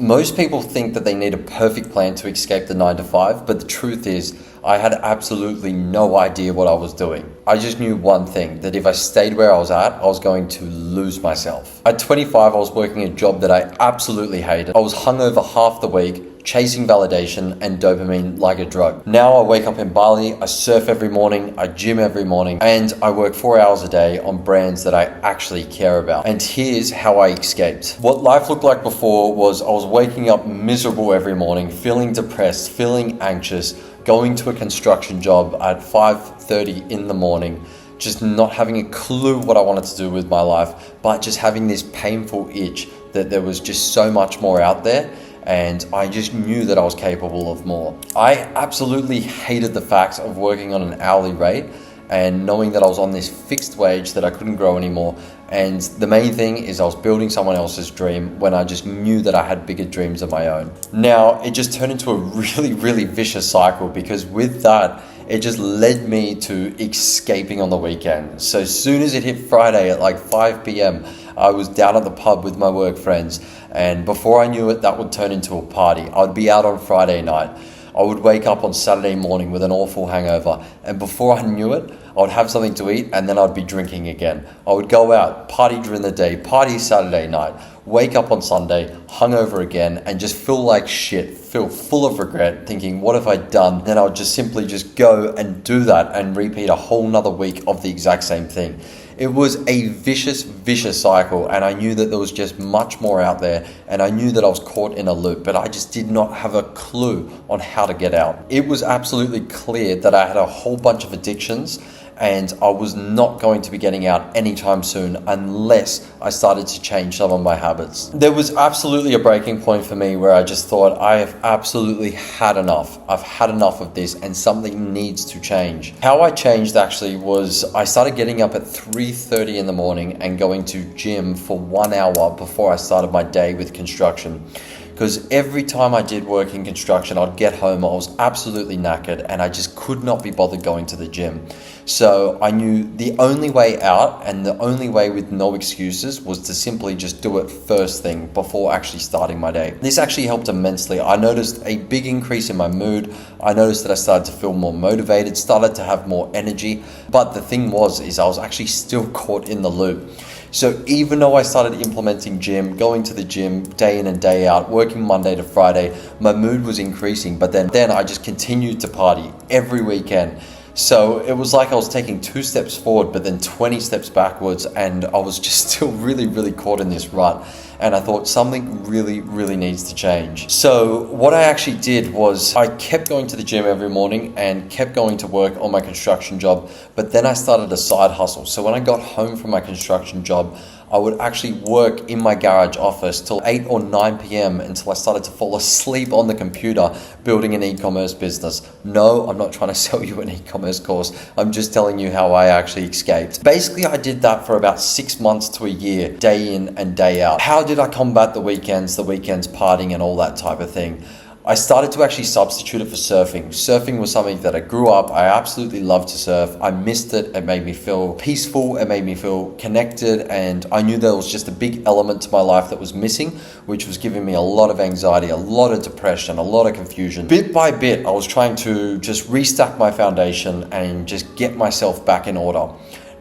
Most people think that they need a perfect plan to escape the 9 to 5, but the truth is, I had absolutely no idea what I was doing. I just knew one thing, that if I stayed where I was at, I was going to lose myself. At 25, I was working a job that I absolutely hated. I was hungover half the week, chasing validation and dopamine like a drug. Now I wake up in Bali, I surf every morning, I gym every morning, and I work 4 hours a day on brands that I actually care about. And here's how I escaped. What life looked like before was I was waking up miserable every morning, feeling depressed, feeling anxious, going to a construction job at 5:30 in the morning, just not having a clue what I wanted to do with my life, but just having this painful itch that there was just so much more out there. And I just knew that I was capable of more. I absolutely hated the fact of working on an hourly rate and knowing that I was on this fixed wage that I couldn't grow anymore. And the main thing is I was building someone else's dream when I just knew that I had bigger dreams of my own. Now, it just turned into a really vicious cycle, because with that, it just led me to escaping on the weekend. So as soon as it hit Friday at like 5 p.m, I was down at the pub with my work friends, and before I knew it, that would turn into a party. I'd be out on Friday night. I would wake up on Saturday morning with an awful hangover, and before I knew it, I would have something to eat and then I'd be drinking again. I would go out, party during the day, party Saturday night, wake up on Sunday, hungover again, and just feel like shit, feel full of regret, thinking, what have I done? Then I would just simply just go and do that and repeat a whole nother week of the exact same thing. It was a vicious cycle, and I knew that there was just much more out there, and I knew that I was caught in a loop, but I just did not have a clue on how to get out. It was absolutely clear that I had a whole bunch of addictions, and I was not going to be getting out anytime soon unless I started to change some of my habits. There was absolutely a breaking point for me where I just thought, I have absolutely had enough. I've had enough of this and something needs to change. How I changed actually was I started getting up at 3:30 in the morning and going to gym for 1 hour before I started my day with construction. Because every time I did work in construction, I'd get home, I was absolutely knackered, and I just could not be bothered going to the gym. So I knew the only way out, and the only way with no excuses, was to simply just do it first thing before actually starting my day. This actually helped immensely. I noticed a big increase in my mood. I noticed that I started to feel more motivated, started to have more energy. But the thing is I was actually still caught in the loop. So even though I started implementing gym, going to the gym day in and day out, working Monday to Friday, my mood was increasing, but then I just continued to party every weekend. So it was like I was taking 2 steps forward, but then 20 steps backwards, and I was just still really caught in this rut. And I thought something really needs to change. So what I actually did was I kept going to the gym every morning and kept going to work on my construction job, but then I started a side hustle. So when I got home from my construction job, I would actually work in my garage office till 8 or 9 p.m. until I started to fall asleep on the computer building an e-commerce business. No, I'm not trying to sell you an e-commerce course. I'm just telling you how I actually escaped. Basically, I did that for about 6 months to a year, day in and day out. How did I combat the weekends partying and all that type of thing? I started to actually substitute it for surfing. Surfing was something that I grew up. I absolutely loved to surf. I missed it. It made me feel peaceful. It made me feel connected. And I knew there was just a big element to my life that was missing, which was giving me a lot of anxiety, a lot of depression, a lot of confusion. Bit by bit, I was trying to just restack my foundation and just get myself back in order.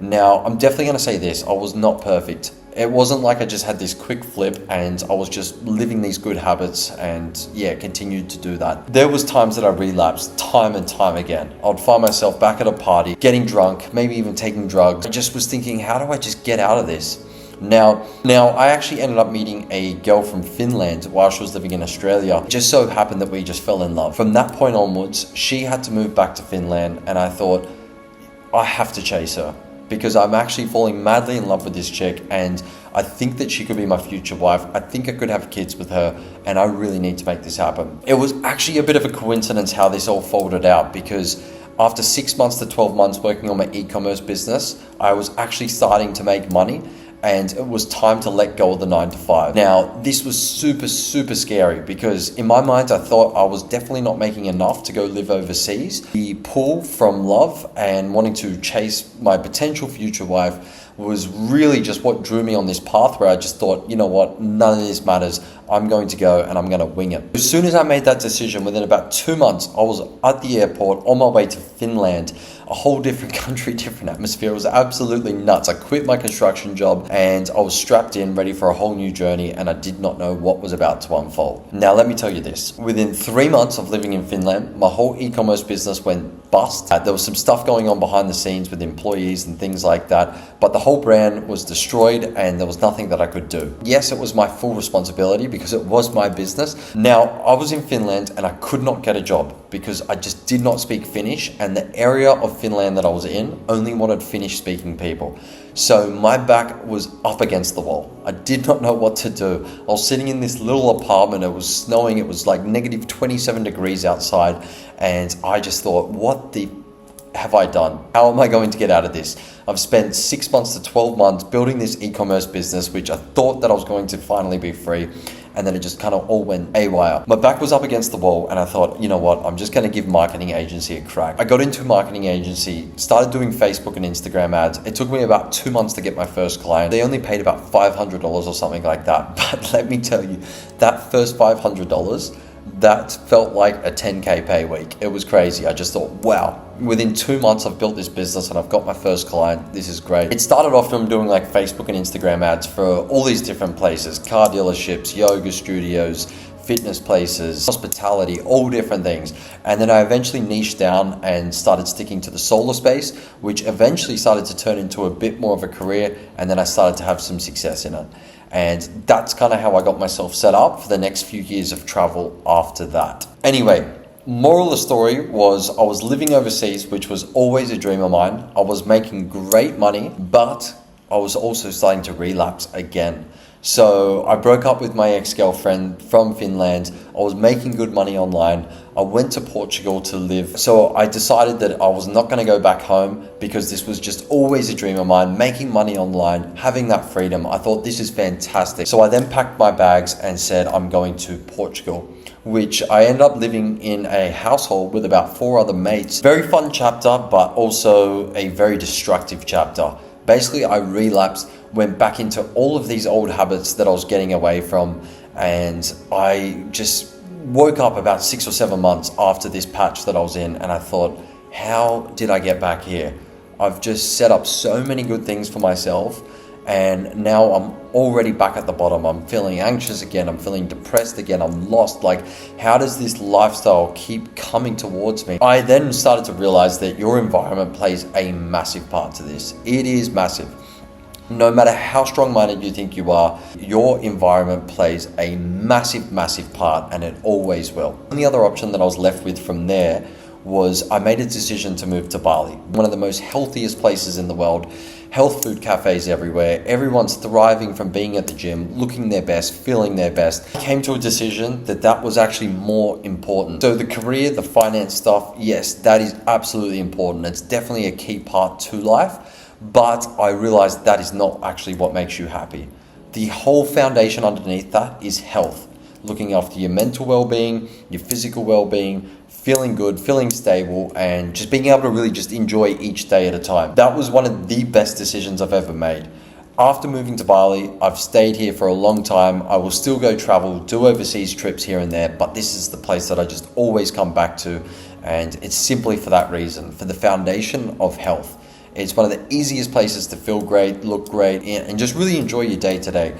Now, I'm definitely going to say this. I was not perfect. It wasn't like I just had this quick flip and I was just living these good habits and continued to do that. There was times that I relapsed time and time again. I'd find myself back at a party, getting drunk, maybe even taking drugs. I just was thinking, how do I just get out of this? Now, I actually ended up meeting a girl from Finland while she was living in Australia. It just so happened that we just fell in love. From that point onwards, she had to move back to Finland, and I thought, I have to chase her, because I'm actually falling madly in love with this chick, and I think that she could be my future wife. I think I could have kids with her, and I really need to make this happen. It was actually a bit of a coincidence how this all folded out, because after 6 months to 12 months working on my e-commerce business, I was actually starting to make money, and it was time to let go of the 9 to 5. Now, this was super scary, because in my mind, I thought I was definitely not making enough to go live overseas. The pull from love and wanting to chase my potential future wife was really just what drew me on this path where I just thought, you know what, none of this matters. I'm going to go and I'm going to wing it. As soon as I made that decision, within about 2 months, I was at the airport on my way to Finland, a whole different country, different atmosphere. It was absolutely nuts. I quit my construction job and I was strapped in, ready for a whole new journey, and I did not know what was about to unfold. Now, let me tell you this. Within 3 months of living in Finland, my whole e-commerce business went bust. There was some stuff going on behind the scenes with employees and things like that, but the whole brand was destroyed and there was nothing that I could do. Yes, it was my full responsibility because it was my business. Now, I was in Finland and I could not get a job because I just did not speak Finnish, and the area of Finland that I was in only wanted Finnish speaking people. So my back was up against the wall. I did not know what to do. I was sitting in this little apartment. It was snowing. It was like negative 27 degrees outside. And I just thought, what the have I done? How am I going to get out of this? I've spent 6 months to 12 months building this e-commerce business, which I thought that I was going to finally be free. And then it just kind of all went haywire. My back was up against the wall and I thought, you know what, I'm just going to give marketing agency a crack. I got into a marketing agency, started doing Facebook and Instagram ads. It took me about 2 months to get my first client. They only paid about $500 or something like that. But let me tell you, that first $500, that felt like a 10K pay week. It was crazy. I just thought, wow, within 2 months I've built this business and I've got my first client. This is great. It started off from doing like Facebook and Instagram ads for all these different places, car dealerships, yoga studios, fitness places, hospitality, all different things. And then I eventually niched down and started sticking to the solar space, which eventually started to turn into a bit more of a career. And then I started to have some success in it. And that's kind of how I got myself set up for the next few years of travel after that. Anyway, moral of the story was I was living overseas, which was always a dream of mine. I was making great money, but I was also starting to relapse again. So I broke up with my ex-girlfriend from Finland. I was making good money online. I went to Portugal to live. So I decided that I was not going to go back home because this was just always a dream of mine, making money online, having that freedom. I thought this is fantastic. So I then packed my bags and said, I'm going to Portugal, which I ended up living in a household with about 4 other mates. Very fun chapter, but also a very destructive chapter. Basically, I relapsed, went back into all of these old habits that I was getting away from, and I just woke up about 6 or 7 months after this patch that I was in, and I thought, how did I get back here? I've just set up so many good things for myself, and now I'm already back at the bottom. I'm feeling anxious again. I'm feeling depressed again. I'm lost. Like, how does this lifestyle keep coming towards me? I then started to realize that your environment plays a massive part to this. It is massive. No matter how strong-minded you think you are, your environment plays a massive, massive part, and it always will. The only other option that I was left with from there was I made a decision to move to Bali, one of the most healthiest places in the world. Health food cafes everywhere. Everyone's thriving from being at the gym, looking their best, feeling their best. I came to a decision that that was actually more important. So the career, the finance stuff, yes, that is absolutely important. It's definitely a key part to life, but I realized that is not actually what makes you happy. The whole foundation underneath that is health. Looking after your mental well-being, your physical well-being, feeling good, feeling stable, and just being able to really just enjoy each day at a time. That was one of the best decisions I've ever made. After moving to Bali, I've stayed here for a long time. I will still go travel, do overseas trips here and there, but this is the place that I just always come back to, and it's simply for that reason, for the foundation of health. It's one of the easiest places to feel great, look great, and just really enjoy your day to day.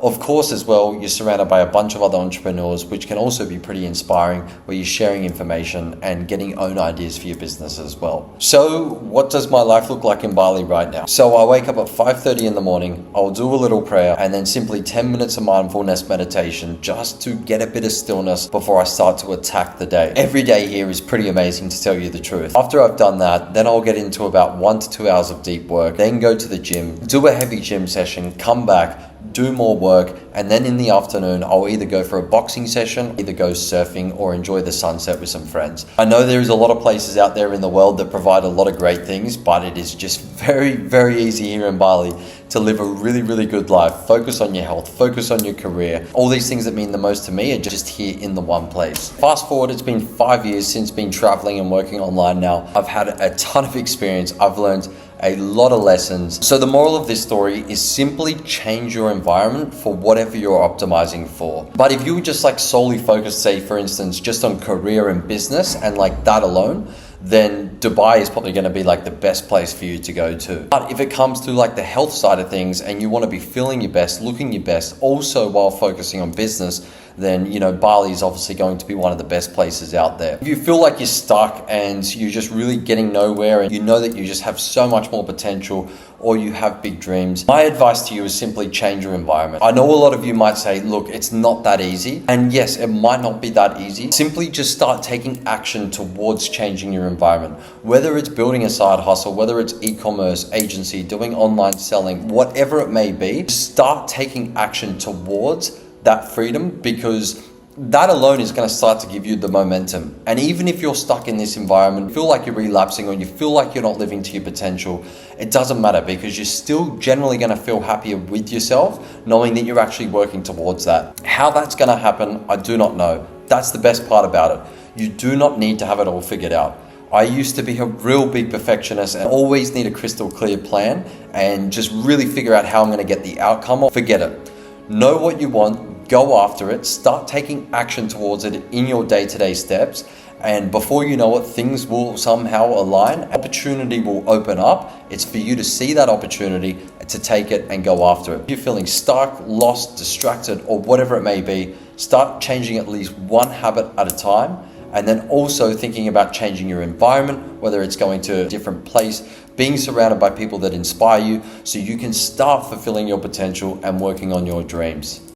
Of course, as well, you're surrounded by a bunch of other entrepreneurs, which can also be pretty inspiring, where you're sharing information and getting own ideas for your business as well. So what does my life look like in Bali right now? So I wake up at 5:30 in the morning, I'll do a little prayer, and then simply 10 minutes of mindfulness meditation just to get a bit of stillness before I start to attack the day. Every day here is pretty amazing, to tell you the truth. After I've done that, then I'll get into about 1 to 2 hours of deep work, then go to the gym, do a heavy gym session, come back, do more work, and then in the afternoon I'll either go for a boxing session, either go surfing, or enjoy the sunset with some friends. I know there is a lot of places out there in the world that provide a lot of great things, but it is just very, very easy here in Bali to live a really, really good life. Focus on your health, focus on your career. All these things that mean the most to me are just here in the one place. Fast forward, it's been 5 years since been traveling and working online now. I've had a ton of experience. I've learned a lot of lessons. So the moral of this story is simply change your environment for whatever you're optimizing for. But if you just like solely focus, say for instance, just on career and business and like that alone, then Dubai is probably going to be like the best place for you to go to. But if it comes to like the health side of things and you want to be feeling your best, looking your best, also while focusing on business, then Bali is obviously going to be one of the best places out there. If you feel like you're stuck and you're just really getting nowhere and you know that you just have so much more potential or you have big dreams, my advice to you is simply change your environment. I know a lot of you might say, look, it's not that easy. And yes, it might not be that easy. Simply just start taking action towards changing your environment. Whether it's building a side hustle, whether it's e-commerce, agency, doing online selling, whatever it may be, start taking action towards that freedom, because that alone is going to start to give you the momentum. And even if you're stuck in this environment, feel like you're relapsing or you feel like you're not living to your potential, it doesn't matter, because you're still generally going to feel happier with yourself knowing that you're actually working towards that. How that's going to happen, I do not know. That's the best part about it. You do not need to have it all figured out. I used to be a real big perfectionist and always need a crystal clear plan and just really figure out how I'm going to get the outcome. Or forget it. Know what you want, go after it, start taking action towards it in your day-to-day steps, and before you know it, things will somehow align. Opportunity will open up. It's for you to see that opportunity, to take it and go after it. If you're feeling stuck, lost, distracted, or whatever it may be, start changing at least one habit at a time. And then also thinking about changing your environment, whether it's going to a different place, being surrounded by people that inspire you so you can start fulfilling your potential and working on your dreams.